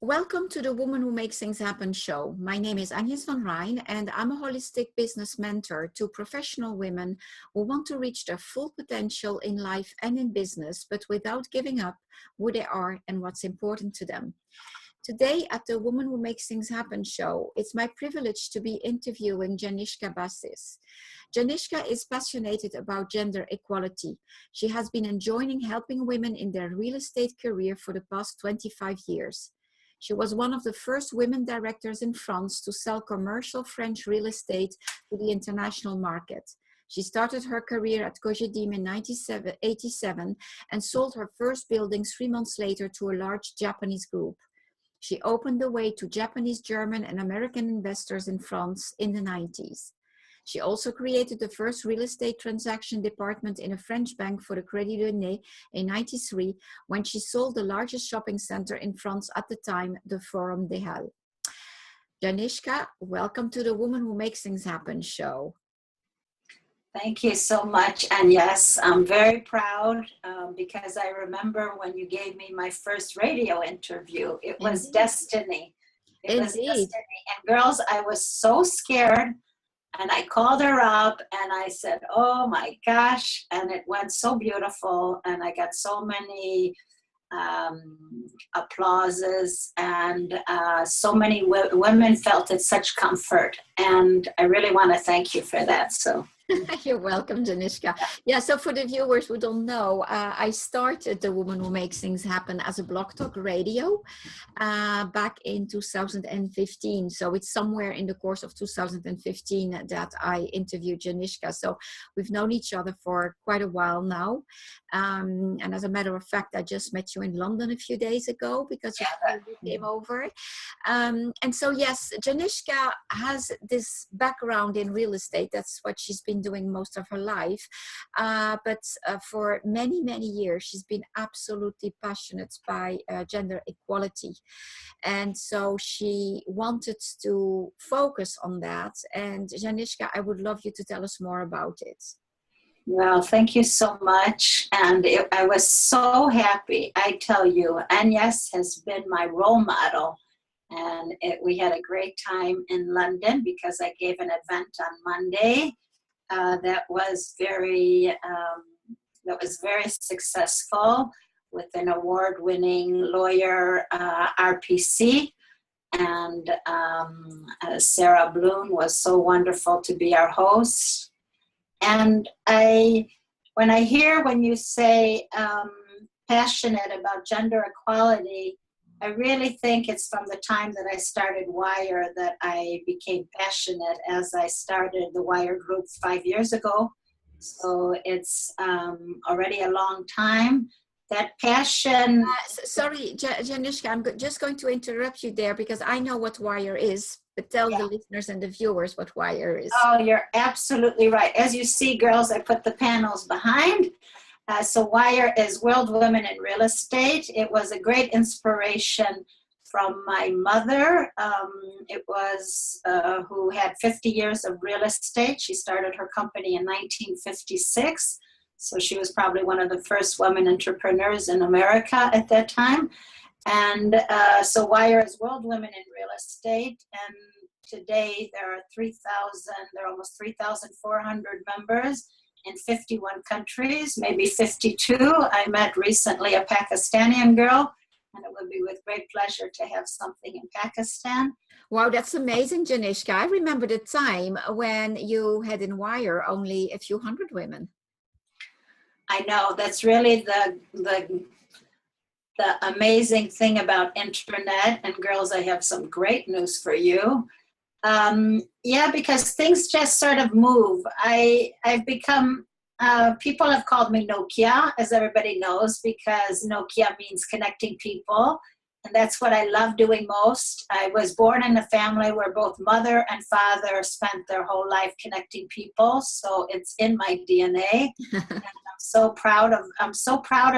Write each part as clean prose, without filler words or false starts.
Welcome to the Woman Who Makes Things Happen show. My name is Agnes van Rhijn and I'm a holistic business mentor to professional women who want to reach their full potential in life and in business, but without giving up who they are and what's important to them. Today at the Woman Who Makes Things Happen show, it's my privilege to be interviewing Janicka Bassis. Janicka is passionate about gender equality. She has been enjoying helping women in their real estate career for the past 25 years. She was one of the first women directors in France to sell commercial French real estate to the international market. She started her career at Cogedim in 1987 and sold her first building 3 months later to a large Japanese group. She opened the way to Japanese, German, and American investors in France in the 90s. She also created the first real estate transaction department in a French bank for the Credit Lyonnais in 1993, when she sold the largest shopping center in France at the time, the Forum des Halles. Janicka, welcome to the Woman Who Makes Things Happen show. Thank you so much. And yes, I'm very proud because I remember when you gave me my first radio interview, it was Indeed. Destiny. It was Indeed. Destiny. And girls, I was so scared. And I called her up and I said, oh my gosh. And it went so beautiful. And I got so many applauses and so many women felt it such comfort. And I really want to thank you for that. So. You're welcome, Janicka. Yeah, so for the viewers who don't know, I started The Woman Who Makes Things Happen as a blog talk radio back in 2015. So it's somewhere in the course of 2015 that I interviewed Janicka. So we've known each other for quite a while now. And as a matter of fact, I just met you in London a few days ago because you came over. And so, yes, Janicka has this background in real estate. That's what she's been doing most of her life. But for many, many years, she's been absolutely passionate by gender equality. And so she wanted to focus on that. And Janicka, I would love you to tell us more about it. Well, thank you so much. And I was so happy. I tell you, Agnes has been my role model. And we had a great time in London because I gave an event on Monday that was very successful with an award-winning lawyer, RPC. And Sarah Bloom was so wonderful to be our host. And when you say passionate about gender equality, I really think it's from the time that I started W.W.I.R.E that I became passionate as I started the W.W.I.R.E group 5 years ago. So it's already a long time. That passion... Sorry, Janicka, I'm just going to interrupt you there because I know what W.W.I.R.E is, but tell the listeners and the viewers what W.W.I.R.E is. Oh, you're absolutely right. As you see, girls, I put the panels behind. So W.W.I.R.E is World Women in Real Estate. It was a great inspiration from my mother. It was who had 50 years of real estate. She started her company in 1956. So she was probably one of the first women entrepreneurs in America at that time. And so W.W.I.R.E is World Women in Real Estate. And today there are almost 3,400 members in 51 countries, maybe 52. I met recently a Pakistani girl, and it would be with great pleasure to have something in Pakistan. Wow, that's amazing, Janicka. I remember the time when you had in W.W.I.R.E only a few hundred women. I know, that's really the amazing thing about internet. And girls, I have some great news for you. Because things just sort of move. I've become, people have called me Nokia, as everybody knows, because Nokia means connecting people. And that's what I love doing most. I was born in a family where both mother and father spent their whole life connecting people. So it's in my DNA. And I'm so proud of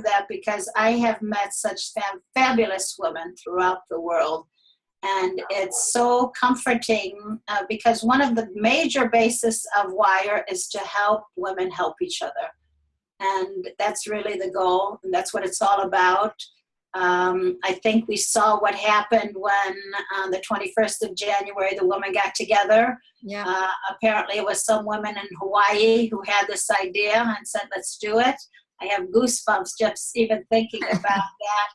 that because I have met such fabulous women throughout the world. And it's so comforting because one of the major bases of W.W.I.R.E is to help women help each other. And that's really the goal. And that's what it's all about. I think we saw what happened when on the 21st of January, the women got together. Yeah. Apparently it was some women in Hawaii who had this idea and said, let's do it. I have goosebumps just even thinking about that.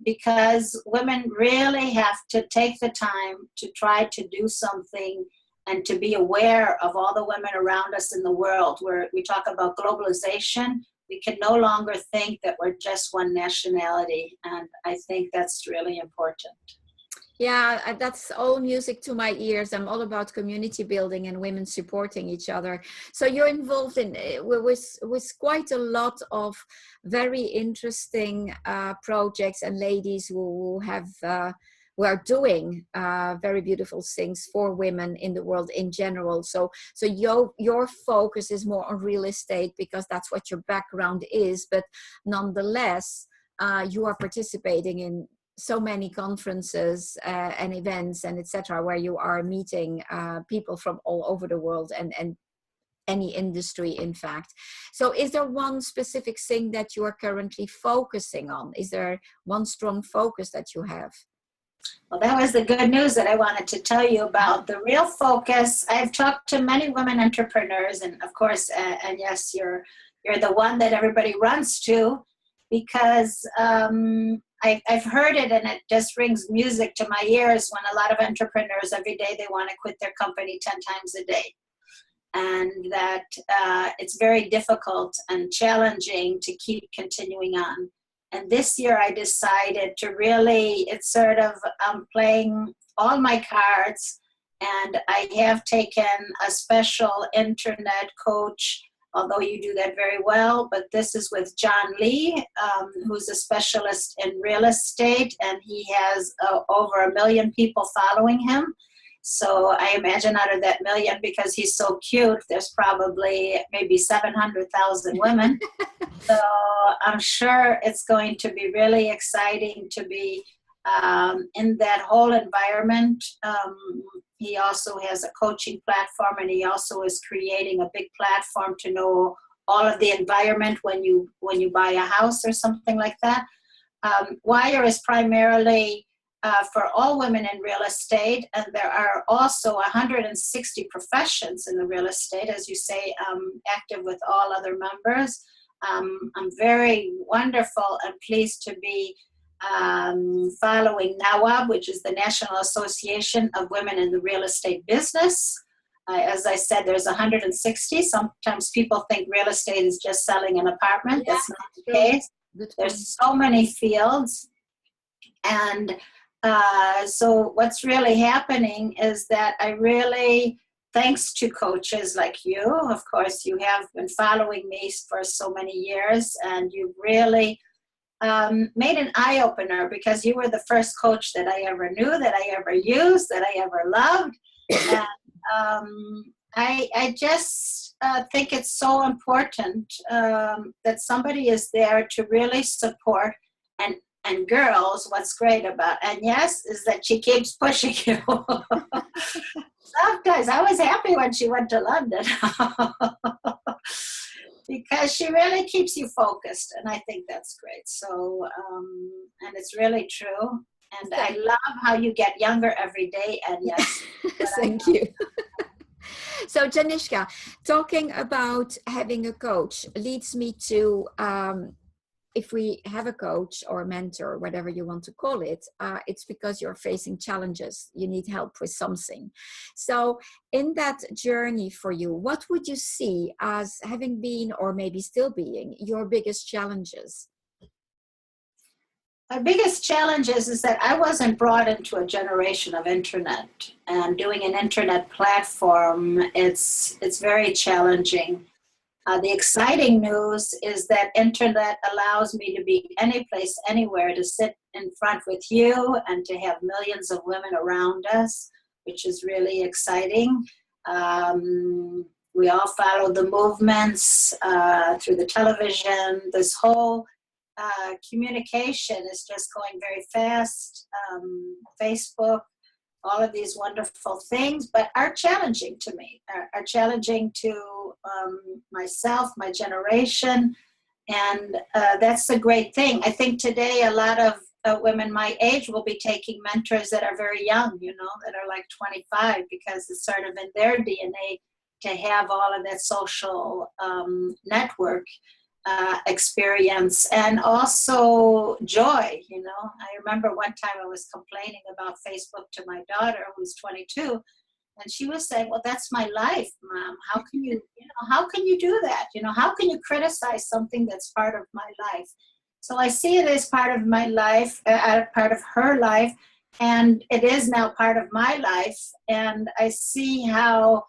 Because women really have to take the time to try to do something and to be aware of all the women around us in the world. Where we talk about globalization, we can no longer think that we're just one nationality. And I think that's really important. Yeah, that's all music to my ears. I'm all about community building and women supporting each other. So you're involved in with quite a lot of very interesting projects and ladies who have who are doing very beautiful things for women in the world in general. So your focus is more on real estate because that's what your background is. But nonetheless, you are participating in so many conferences and events and etc., where you are meeting people from all over the world and any industry, in fact. So is there one specific thing that you are currently focusing on? Is there one strong focus that you have? Well, that was the good news that I wanted to tell you about. The real focus, I've talked to many women entrepreneurs, and of course, and yes, you're the one that everybody runs to, because I've heard it and it just rings music to my ears when a lot of entrepreneurs every day, they want to quit their company 10 times a day. And that it's very difficult and challenging to keep continuing on. And this year I decided to really, it's sort of playing all my cards, and I have taken a special internet coach, although you do that very well, but this is with John Lee, who's a specialist in real estate, and he has over 1 million people following him. So I imagine out of that million, because he's so cute, there's probably maybe 700,000 women. So I'm sure it's going to be really exciting to be in that whole environment. He also has a coaching platform, and he also is creating a big platform to know all of the environment when you buy a house or something like that. W.W.I.R.E is primarily for all women in real estate, and there are also 160 professions in the real estate, as you say, active with all other members. I'm very wonderful and pleased to be following NAWAB, which is the National Association of Women in the Real Estate Business. As I said, there's 160. Sometimes people think real estate is just selling an apartment. Yeah, that's not the case. There's so many fields. And so what's really happening is that I really, thanks to coaches like you, of course, you have been following me for so many years, and you've really made an eye-opener, because you were the first coach that I ever knew, that I ever used, that I ever loved. And I just think it's so important that somebody is there to really support. And girls, what's great about Agnes is that she keeps pushing you. Sometimes I was happy when she went to London because she really keeps you focused, and I think that's great. So, and it's really true. And I love how you get younger every day, Agnes. Thank you. So, Janicka, talking about having a coach leads me to if we have a coach or a mentor, whatever you want to call it, it's because you're facing challenges. You need help with something. So in that journey for you, what would you see as having been, or maybe still being, your biggest challenges? My biggest challenge is that I wasn't brought into a generation of internet, and doing an internet platform, it's very challenging. The exciting news is that internet allows me to be any place, anywhere, to sit in front with you and to have millions of women around us, which is really exciting. We all follow the movements through the television. This whole communication is just going very fast. Facebook, all of these wonderful things, but are challenging to me, are challenging to myself, my generation, And that's a great thing. I think today a lot of women my age will be taking mentors that are very young, that are like 25, because it's sort of in their DNA to have all of that social network experience, and also joy. I remember one time I was complaining about Facebook to my daughter, who's 22, and she was saying, well, that's my life, Mom. How can you do that? How can you criticize something that's part of my life? So I see it as part of my life, part of her life, and it is now part of my life. And I see how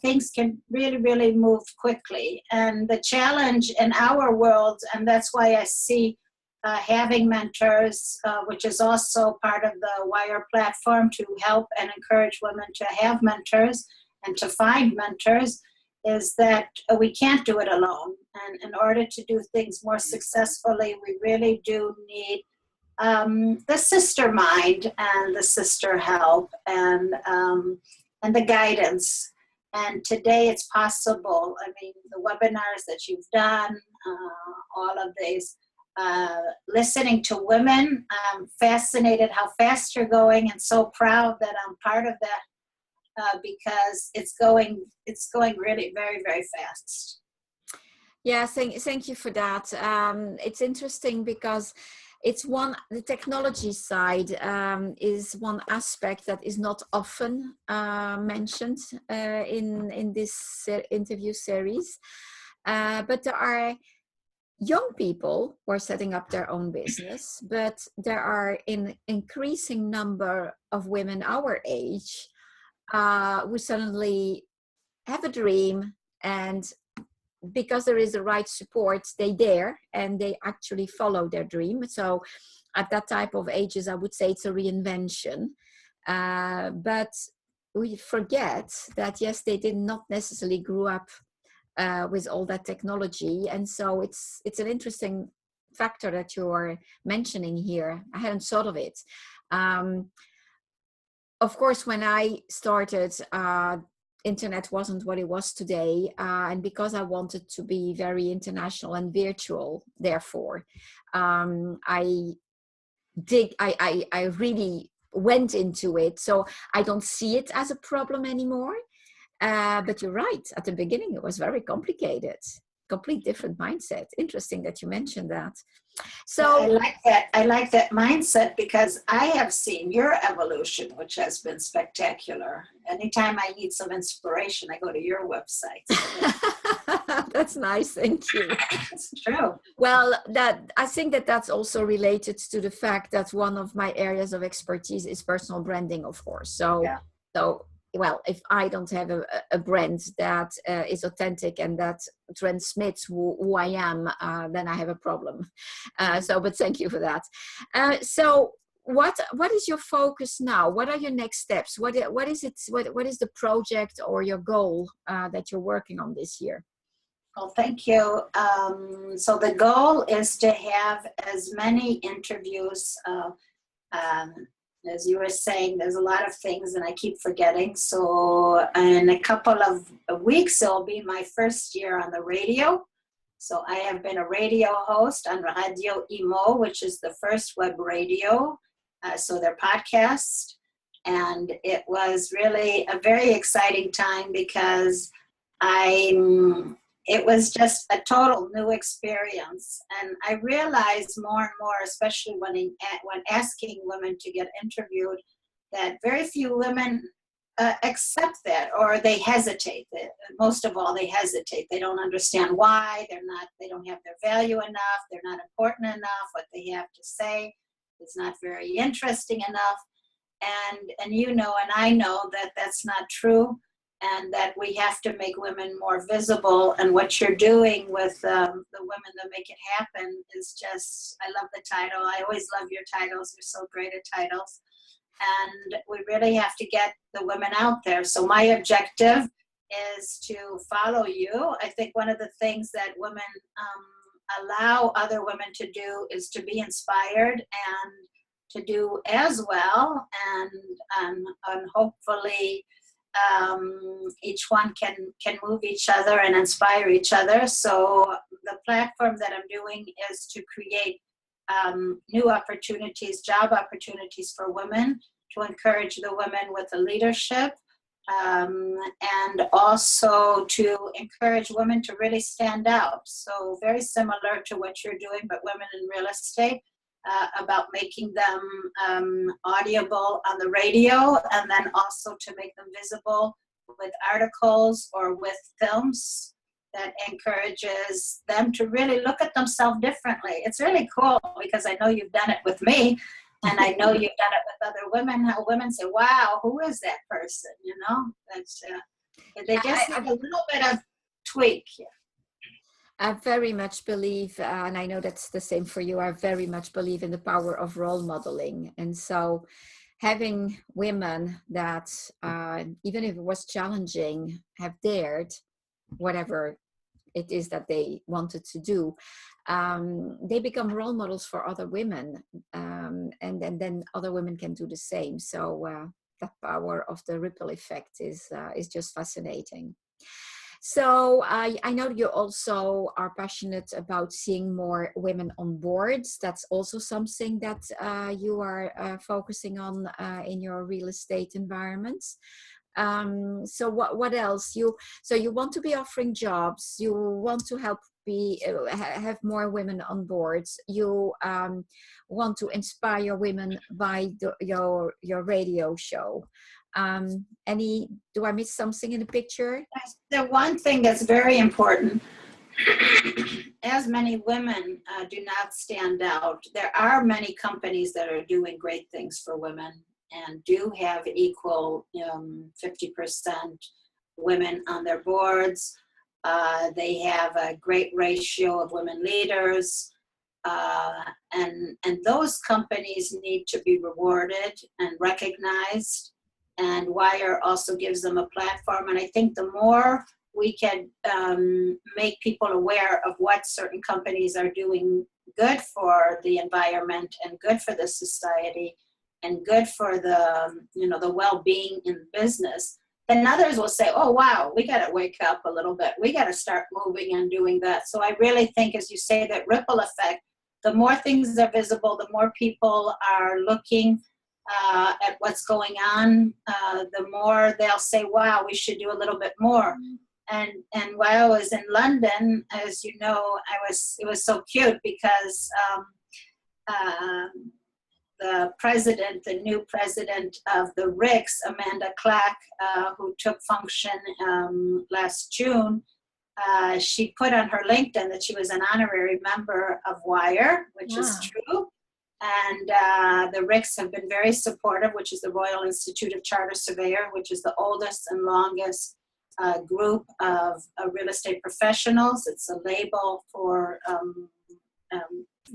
things can really, really move quickly. And the challenge in our world, and that's why I see having mentors, which is also part of the W.W.I.R.E platform, to help and encourage women to have mentors and to find mentors, is that we can't do it alone. And in order to do things more successfully, we really do need the sister mind and the sister help and the guidance. And today it's possible. I mean, the webinars that you've done, all of these, listening to women, I'm fascinated how fast you're going, and so proud that I'm part of that, because it's going really very, very fast. Yeah, thank you for that. It's interesting because the technology side is one aspect that is not often mentioned in this interview series. But there are young people who are setting up their own business, but there are an increasing number of women our age who suddenly have a dream, and because there is the right support, they dare and they actually follow their dream. So at that type of ages, I would say it's a reinvention. But we forget that, yes, they did not necessarily grow up with all that technology. And so it's an interesting factor that you're mentioning here. I hadn't thought of it. Of course, when I started, internet wasn't what it was today. And because I wanted to be very international and virtual, therefore, I really went into it. So I don't see it as a problem anymore. But you're right. At the beginning, it was very complicated. Complete different mindset. Interesting that you mentioned that. So I like that. I like that mindset, because I have seen your evolution, which has been spectacular. Anytime I need some inspiration, I go to your website. That's nice. Thank you. It's true. Well, I think that's also related to the fact that one of my areas of expertise is personal branding, of course. So, Yeah. Well, if I don't have a brand that is authentic and that transmits who I am, then I have a problem. But thank you for that. So what is your focus now? What are your next steps? What is it? What is the project or your goal that you're working on this year? Well, thank you. So the goal is to have as many interviews. As you were saying, there's a lot of things and I keep forgetting. So in a couple of weeks, it'll be my first year on the radio. So I have been a radio host on W.W.I.R.E, which is the first web radio. So their podcast. And it was really a very exciting time, because it was just a total new experience. And I realized more and more, especially when asking women to get interviewed, that very few women accept that, or they hesitate. Most of all, they hesitate. They don't understand why. They don't have their value enough. They're not important enough. What they have to say is not very interesting enough. And you know, and I know that that's not true. And that we have to make women more visible. And what you're doing with the Women That Make It Happen is just, I love the title. I always love your titles. You're so great at titles. And we really have to get the women out there. So my objective is to follow you. I think one of the things that women allow other women to do is to be inspired and to do as well. And hopefully Each one can move each other and inspire each other. So the platform that I'm doing is to create new opportunities, job opportunities for women, to encourage the women with the leadership, and also to encourage women to really stand out. So very similar to what you're doing, but women in real estate, about making them audible on the radio, and then also to make them visible with articles or with films that encourages them to really look at themselves differently. It's really cool because I know you've done it with me, and I know you've done it with other women, how women say, wow, who is that person? You know, that's, they just need a little bit of tweak. Yeah. I very much believe, and I know that's the same for you, I very much believe in the power of role modeling. And so having women that, even if it was challenging, have dared whatever it is that they wanted to do, they become role models for other women, and then other women can do the same. So the power of the ripple effect is just fascinating. So I know you also are passionate about seeing more women on boards. That's also something that you are focusing on in your real estate environments. So what else? So you want to be offering jobs. You want to help have more women on boards. You want to inspire women by your radio show. Do I miss something in the picture? The one thing that's very important, as many women do not stand out, there are many companies that are doing great things for women and do have equal 50% women on their boards. They have a great ratio of women leaders. And those companies need to be rewarded and recognized. And W.W.I.R.E also gives them a platform. And I think the more we can make people aware of what certain companies are doing good for the environment and good for the society and good for the, the well-being in business, then others will say, oh, wow, we got to wake up a little bit. We got to start moving and doing that. So I really think, as you say, that ripple effect, the more things are visible, the more people are looking at what's going on, the more they'll say, wow, we should do a little bit more. And while I was in London, as you know, it was so cute because the new president of the RICS, Amanda Clack, who took function last June, she put on her LinkedIn that she was an honorary member of W.W.I.R.E, which is true. And the RICS have been very supportive, which is the Royal Institute of Charter Surveyor, which is the oldest and longest group of real estate professionals. It's a label for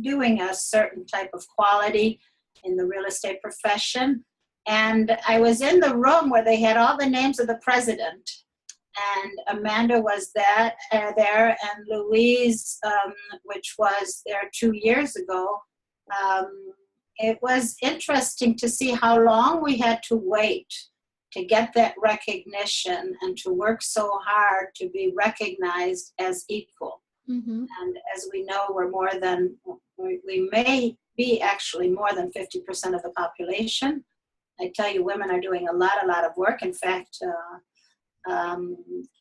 doing a certain type of quality in the real estate profession. And I was in the room where they had all the names of the president. And Amanda was there, and Louise, which was there 2 years ago. It was interesting to see how long we had to wait to get that recognition and to work so hard to be recognized as equal. Mm-hmm. And as we know, we may be actually more than 50% of the population. I tell you, women are doing a lot of work. In fact,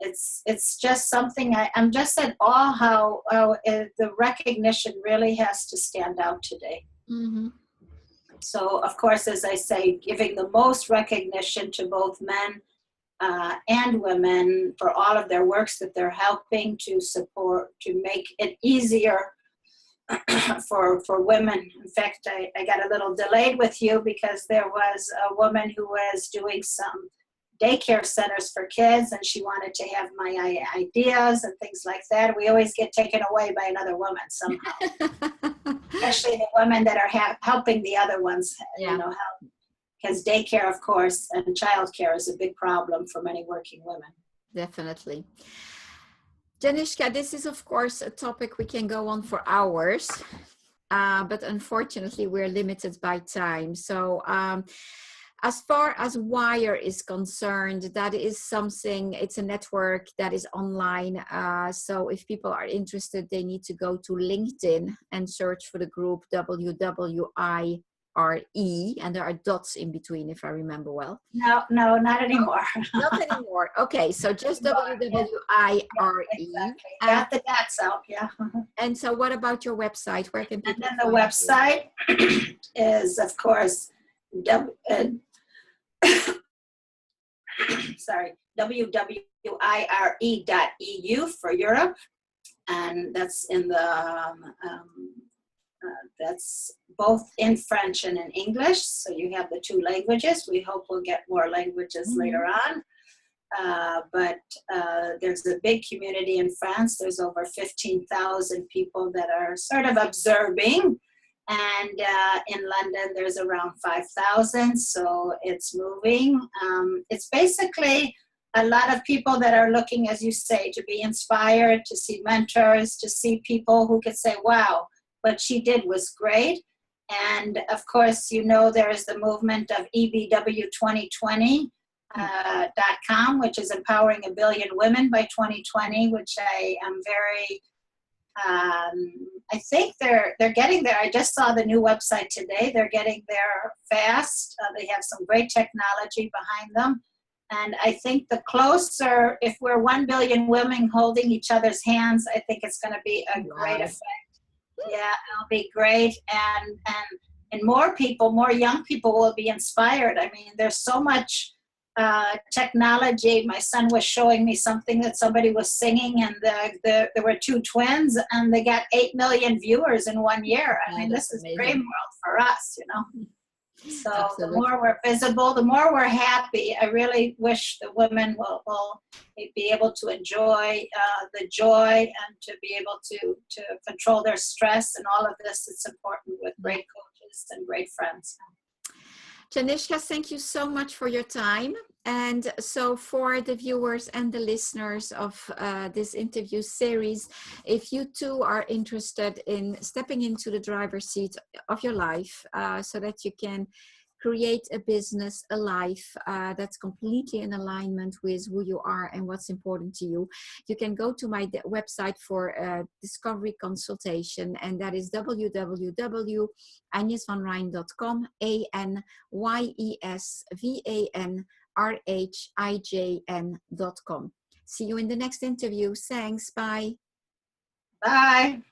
it's just something I'm just at awe how the recognition really has to stand out today. Mm-hmm. So, of course, as I say, giving the most recognition to both men and women for all of their works that they're helping to support, to make it easier for women. In fact, I got a little delayed with you because there was a woman who was doing some daycare centers for kids, and she wanted to have my ideas and things like that. We always get taken away by another woman somehow, especially the women that are helping the other ones, help. Because daycare, of course, and childcare is a big problem for many working women. Definitely. Janicka, this is, of course, a topic we can go on for hours, but unfortunately, we're limited by time. So As far as W.W.I.R.E is concerned, that is something, it's a network that is online. So if people are interested, they need to go to LinkedIn and search for the group WWI R-E, and there are dots in between, if I remember well. No, not anymore. Not anymore. Okay, so just WWI-R-E. Exactly. Got the dots out, yeah. And so what about your website? Where can people And then the website is, of course, WWIRE.EU for Europe. And that's in the that's both in French and in English. So you have the two languages. We hope we'll get more languages later on. But there's a big community in France. There's over 15,000 people that are sort of observing. And in London, there's around 5,000. So it's moving. It's basically a lot of people that are looking, as you say, to be inspired, to see mentors, to see people who could say, wow, what she did was great. And of course, you know, there is the movement of EBW2020.com, which is empowering 1 billion women by 2020, which I am very, I think they're getting there. I just saw the new website today. They're getting there fast. They have some great technology behind them. And I think the closer, if we're 1 billion women holding each other's hands, I think it's going to be a great effect. Yeah, it'll be great. And more people, more young people will be inspired. I mean, there's so much technology. My son was showing me something that somebody was singing, and there were two twins, and they got 8 million viewers in 1 year. I mean, this is dream world for us, you know. So absolutely. The more we're visible, the more we're happy. I really wish the women will be able to enjoy the joy and to be able to control their stress and all of this. It's important with great coaches and great friends. Janicka, thank you so much for your time. And so for the viewers and the listeners of this interview series, if you too are interested in stepping into the driver's seat of your life so that you can create a business, a life that's completely in alignment with who you are and what's important to you, you can go to my website for a discovery consultation, and that is www.agnesvanrijn.com, ANYESVANRHIJN.com. See you in the next interview. Thanks. Bye. Bye.